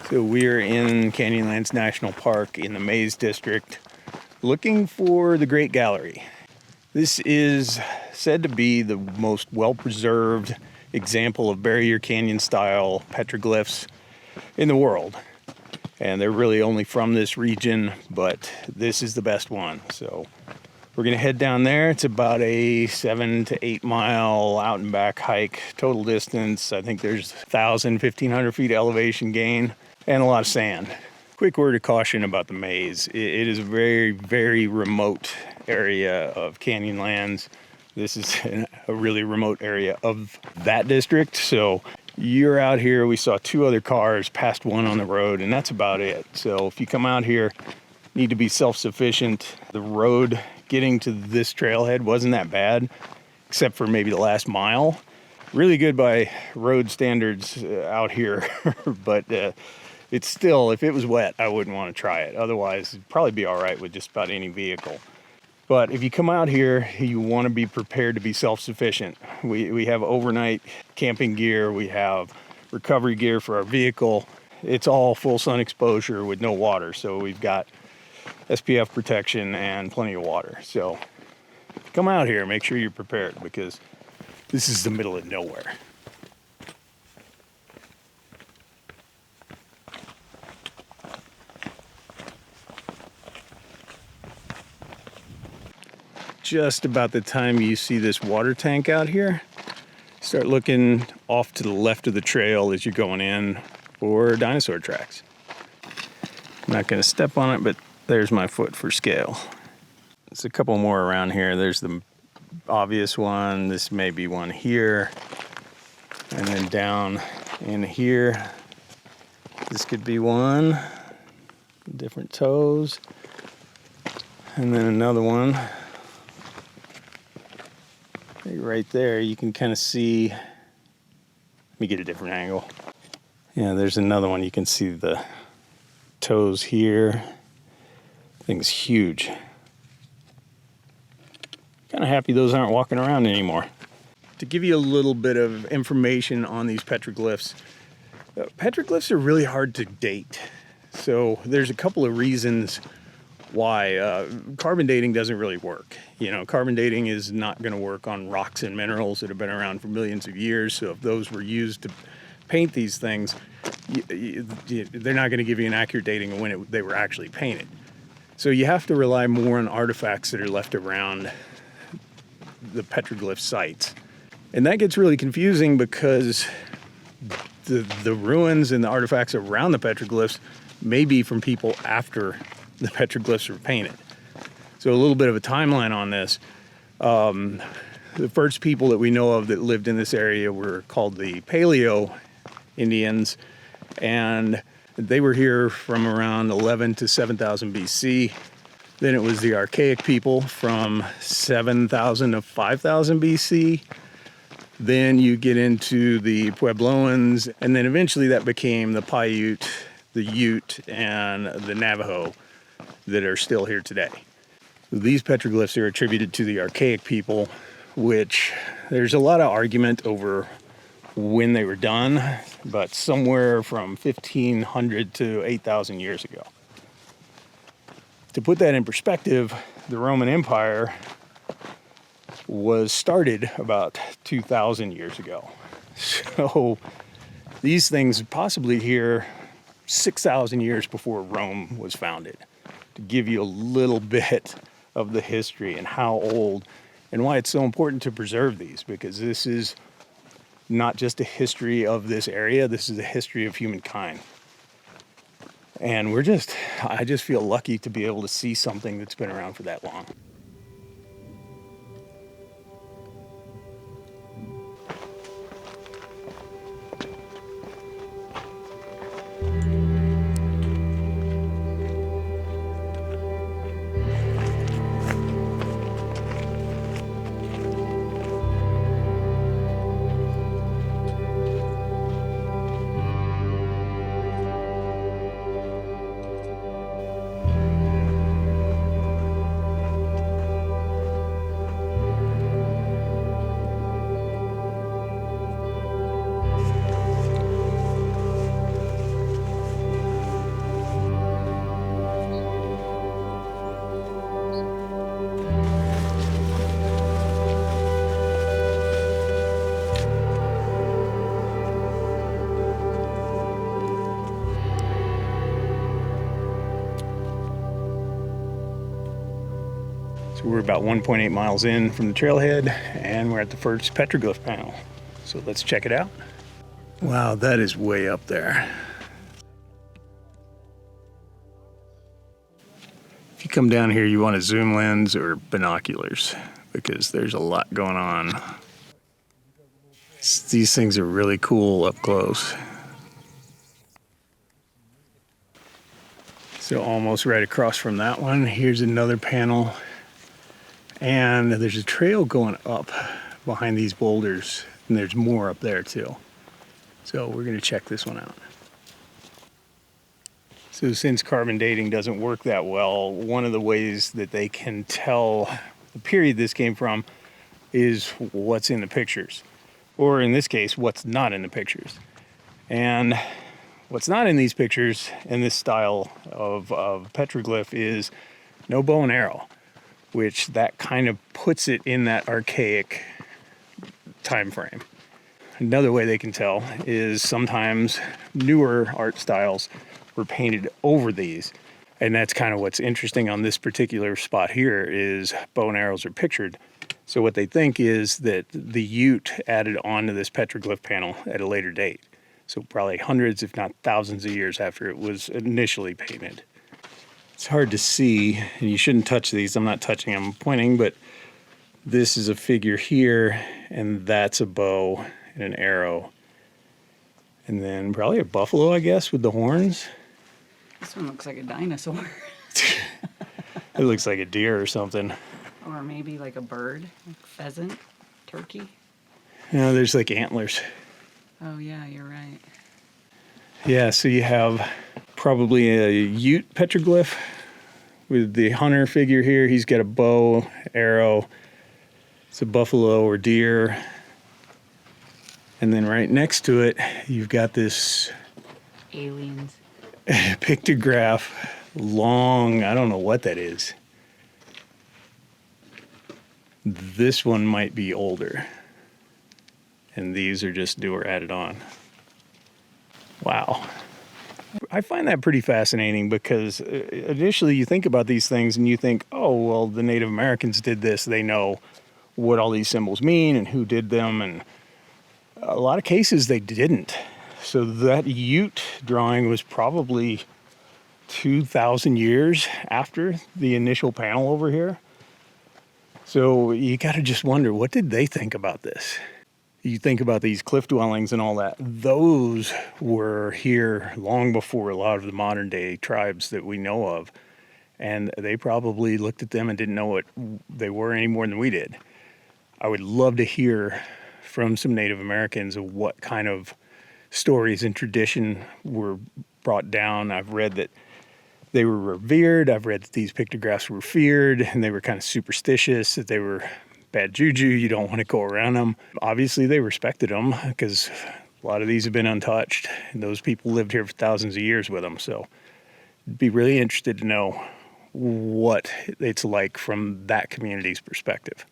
So we're in Canyonlands National Park in the Maze District looking for the Great Gallery. This is said to be the most well-preserved example of Barrier Canyon style petroglyphs in the world. And they're really only from this region, but this is the best one. So we're gonna head down there. It's about a 7 to 8 mile out and back hike. Total distance, I think there's 1,000, 1,500 feet elevation gain and a lot of sand. Quick word of caution about the maze. It is a very, very remote area of Canyonlands. This is a really remote area of that district. So you're out here, we saw 2 other cars, passed one on the road, and that's about it. So if you come out here, you need to be self-sufficient. The road getting to this trailhead wasn't that bad, except for maybe the last mile. Really good by road standards out here, but it's still, if it was wet, I wouldn't want to try it. Otherwise, it'd probably be all right with just about any vehicle. But if you come out here, you want to be prepared to be self-sufficient. We have overnight camping gear. We have recovery gear for our vehicle. It's all full sun exposure with no water. So we've got SPF protection and plenty of water. So come out here, make sure you're prepared because this is the middle of nowhere. Just about the time you see this water tank out here, start looking off to the left of the trail as you're going in for dinosaur tracks. I'm not going to step on it, but there's my foot for scale. There's a couple more around here. There's the obvious one. This may be one here. And then down in here, this could be one. Different toes. And then another one. Right there, you can kind of see, let me get a different angle. Yeah, there's another one. You can see the toes here. Thing's huge. Kind of happy those aren't walking around anymore. To give you a little bit of information on these petroglyphs, petroglyphs are really hard to date. So there's a couple of reasons why carbon dating doesn't really work. You know, carbon dating is not going to work on rocks and minerals that have been around for millions of years. So if those were used to paint these things, they're not going to give you an accurate dating of when they were actually painted. So you have to rely more on artifacts that are left around the petroglyph sites. And that gets really confusing because the ruins and the artifacts around the petroglyphs may be from people after the petroglyphs were painted. So a little bit of a timeline on this. The first people that we know of that lived in this area were called the Paleo Indians, and they were here from around 11 to 7,000 BC. Then it was the Archaic people from 7,000 to 5,000 BC. Then you get into the Puebloans, and then eventually that became the Paiute, the Ute, and the Navajo that are still here today. These petroglyphs are attributed to the Archaic people, which there's a lot of argument over when they were done, but somewhere from 1,500 to 8,000 years ago. To put that in perspective, the Roman Empire was started about 2,000 years ago. So these things possibly here 6,000 years before Rome was founded. To give you a little bit of the history and how old and why it's so important to preserve these, because this is not just a history of this area, this is a history of humankind. And I just feel lucky to be able to see something that's been around for that long. So we're about 1.8 miles in from the trailhead, and we're at the first petroglyph panel. So let's check it out. Wow, that is way up there. If you come down here, you want a zoom lens or binoculars because there's a lot going on. These things are really cool up close. So almost right across from that one, here's another panel. And there's a trail going up behind these boulders, and there's more up there too. So we're gonna check this one out. So since carbon dating doesn't work that well, one of the ways that they can tell the period this came from is what's in the pictures. Or in this case, what's not in the pictures. And what's not in these pictures in this style of petroglyph is no bow and arrow, which that kind of puts it in that archaic time frame. Another way they can tell is sometimes newer art styles were painted over these. And that's kind of what's interesting on this particular spot here is bow and arrows are pictured. So what they think is that the Ute added onto this petroglyph panel at a later date. So probably hundreds, if not thousands of years after it was initially painted. It's hard to see, and you shouldn't touch these. I'm not touching them, I'm pointing, but this is a figure here, and that's a bow and an arrow. And then probably a buffalo, I guess, with the horns. This one looks like a dinosaur. It looks like a deer or something. Or maybe like a bird, like pheasant, turkey. Yeah, there's like antlers. Oh yeah, you're right. Yeah, so you have probably a Ute petroglyph with the hunter figure here. He's got a bow, arrow. It's a buffalo or deer. And then right next to it, you've got this Aliens. pictograph, long, I don't know what that is. This one might be older. And these are just newer added on. Wow. I find that pretty fascinating because initially you think about these things and you think, oh, well, the Native Americans did this. They know what all these symbols mean and who did them. And a lot of cases they didn't. So that Ute drawing was probably 2,000 years after the initial panel over here. So you got to just wonder, what did they think about this? You think about these cliff dwellings and all that. Those were here long before a lot of the modern day tribes that we know of. And they probably looked at them and didn't know what they were any more than we did. I would love to hear from some Native Americans of what kind of stories and tradition were brought down. I've read that they were revered. I've read that these pictographs were feared and they were kind of superstitious, that they were bad juju. You don't want to go around them. Obviously, they respected them because a lot of these have been untouched. And those people lived here for thousands of years with them. So I'd be really interested to know what it's like from that community's perspective.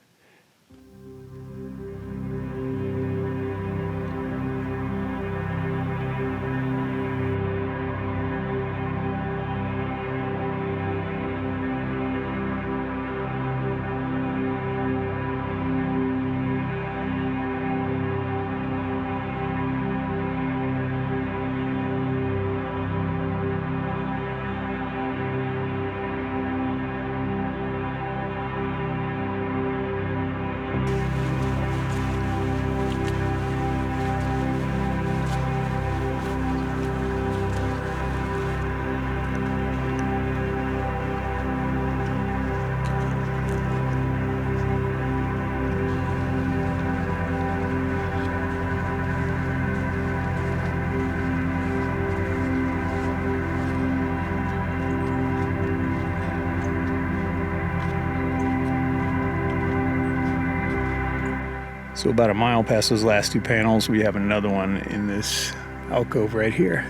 So about a mile past those last two panels, we have another one in this alcove right here.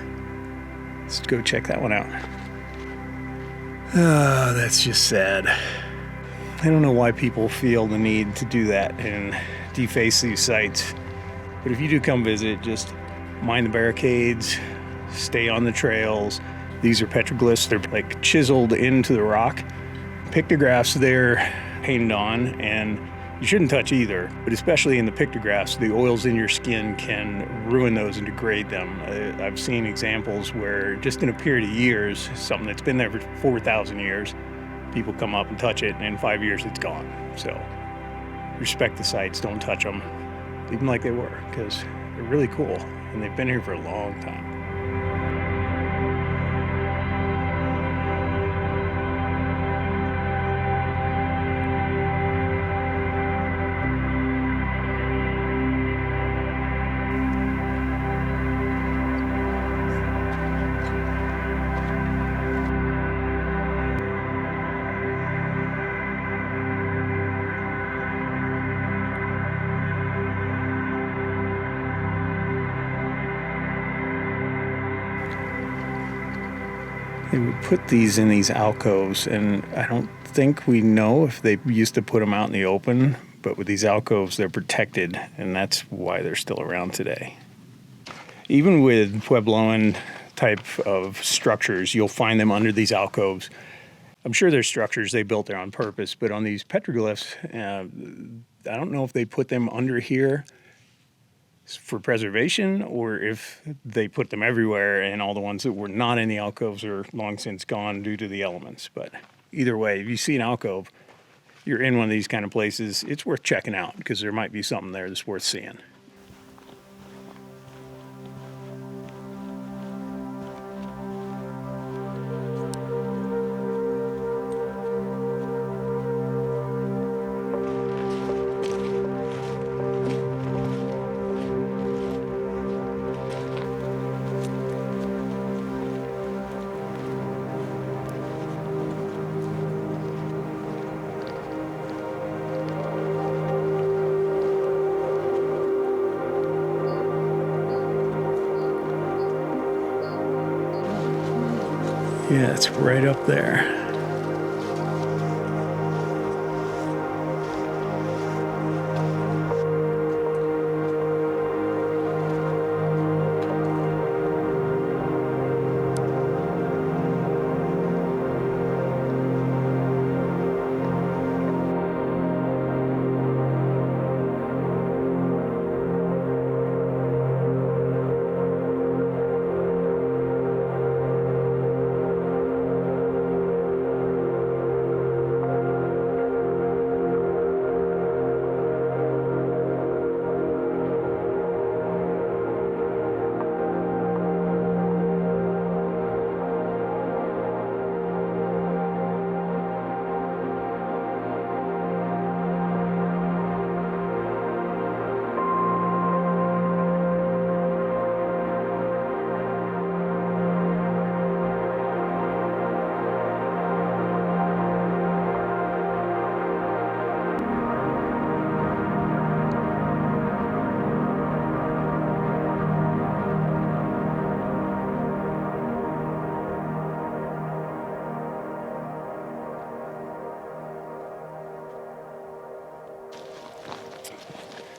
Let's go check that one out. Oh, that's just sad. I don't know why people feel the need to do that and deface these sites. But if you do come visit, just mind the barricades, stay on the trails. These are petroglyphs. They're like chiseled into the rock. Pictographs, they're painted on, and you shouldn't touch either, but especially in the pictographs, the oils in your skin can ruin those and degrade them. I've seen examples where just in a period of years, something that's been there for 4,000 years, people come up and touch it, and in 5 years it's gone. So respect the sites, don't touch them, leave them like they were, because they're really cool, and they've been here for a long time. They would put these in these alcoves, and I don't think we know if they used to put them out in the open, but with these alcoves, they're protected, and that's why they're still around today. Even with Puebloan type of structures, you'll find them under these alcoves. I'm sure they're structures they built there on purpose, but on these petroglyphs, I don't know if they put them under here for preservation, or if they put them everywhere and all the ones that were not in the alcoves are long since gone due to the elements. But either way, if you see an alcove, you're in one of these kind of places, it's worth checking out because there might be something there that's worth seeing. Yeah, it's right up there.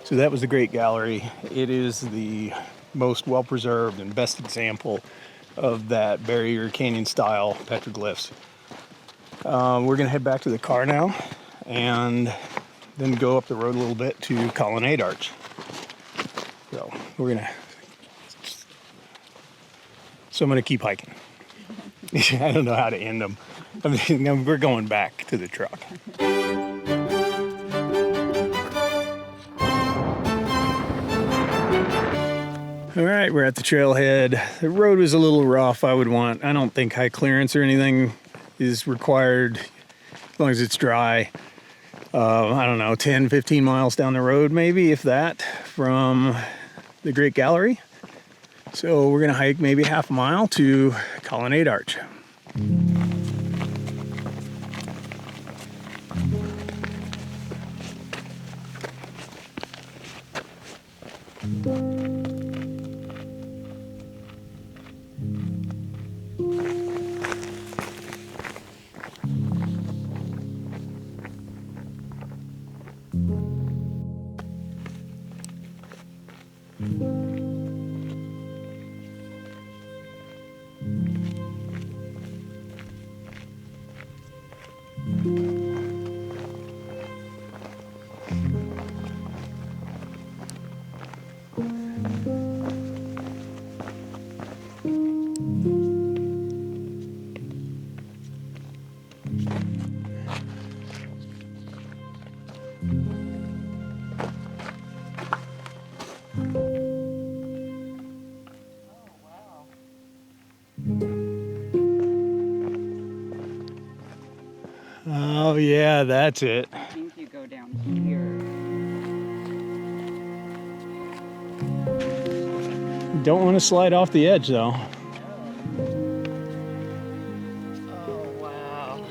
So that was the Great Gallery. It is the most well-preserved and best example of that barrier canyon style petroglyphs. We're gonna head back to the car now and then go up the road a little bit to Colonnade Arch. So I'm gonna keep hiking. I don't know how to end them. I mean, we're going back to the truck. All right, we're at the trailhead. The road was a little rough. I don't think high clearance or anything is required as long as it's dry. I don't know, 10, 15 miles down the road, maybe, if that, from the Great Gallery. So we're gonna hike maybe half a mile to Colonnade Arch. Oh yeah, that's it. I think you go down here. Don't want to slide off the edge though. Oh, wow.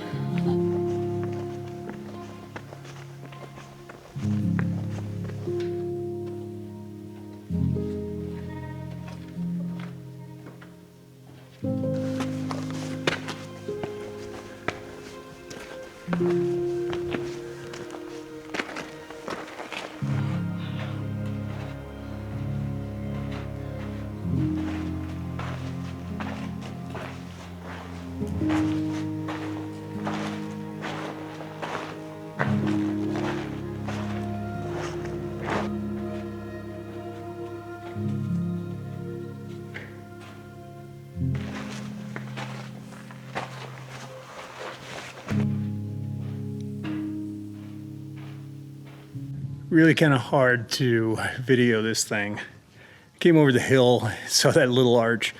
Really kind of hard to video this thing. Came over the hill, saw that little arch,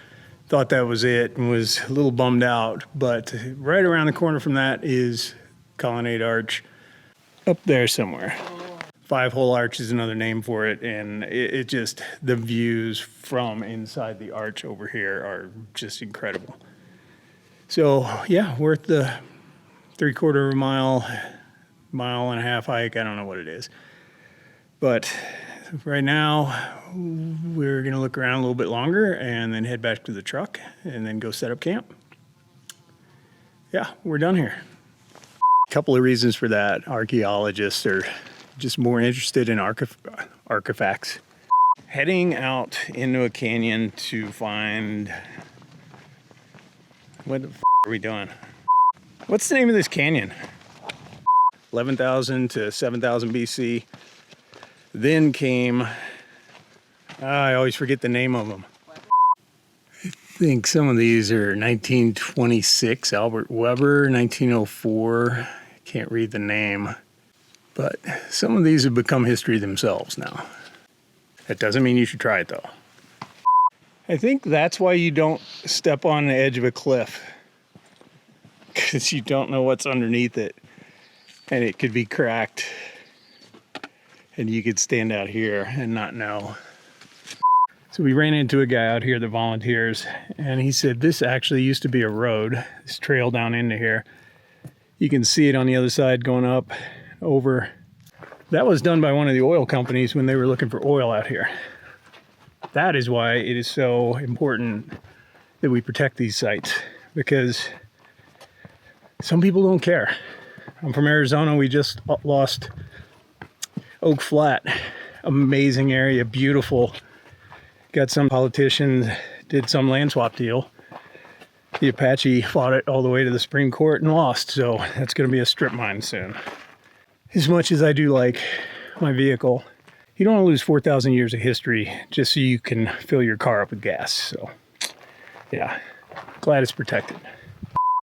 thought that was it, and was a little bummed out. But right around the corner from that is Colonnade Arch, up there somewhere. 5-hole arch is another name for it, and it just, the views from inside the arch over here are just incredible. So yeah, we're at the 3/4 mile, mile and a half hike. I don't know what it is. But right now, we're gonna look around a little bit longer and then head back to the truck and then go set up camp. Yeah, we're done here. A couple of reasons for that. Archaeologists are just more interested in artifacts. Heading out into a canyon to find, what the f are we doing? What's the name of this canyon? 11,000 to 7,000 BC. Then came, I always forget the name of them. I think some of these are 1926, Albert Weber, 1904. Can't read the name. But some of these have become history themselves now. That doesn't mean you should try it though. I think that's why you don't step on the edge of a cliff. Because you don't know what's underneath it. And it could be cracked. And you could stand out here and not know. So we ran into a guy out here that volunteers, and he said this actually used to be a road, this trail down into here. You can see it on the other side going up, over. That was done by one of the oil companies when they were looking for oil out here. That is why it is so important that we protect these sites, because some people don't care. I'm from Arizona. We just lost Oak Flat, amazing area, beautiful. Got some politicians did some land swap deal. The Apache fought it all the way to the Supreme Court and lost, so that's going to be a strip mine soon. As much as I do like my vehicle, you don't want to lose 4,000 years of history just so you can fill your car up with gas. So yeah, glad it's protected.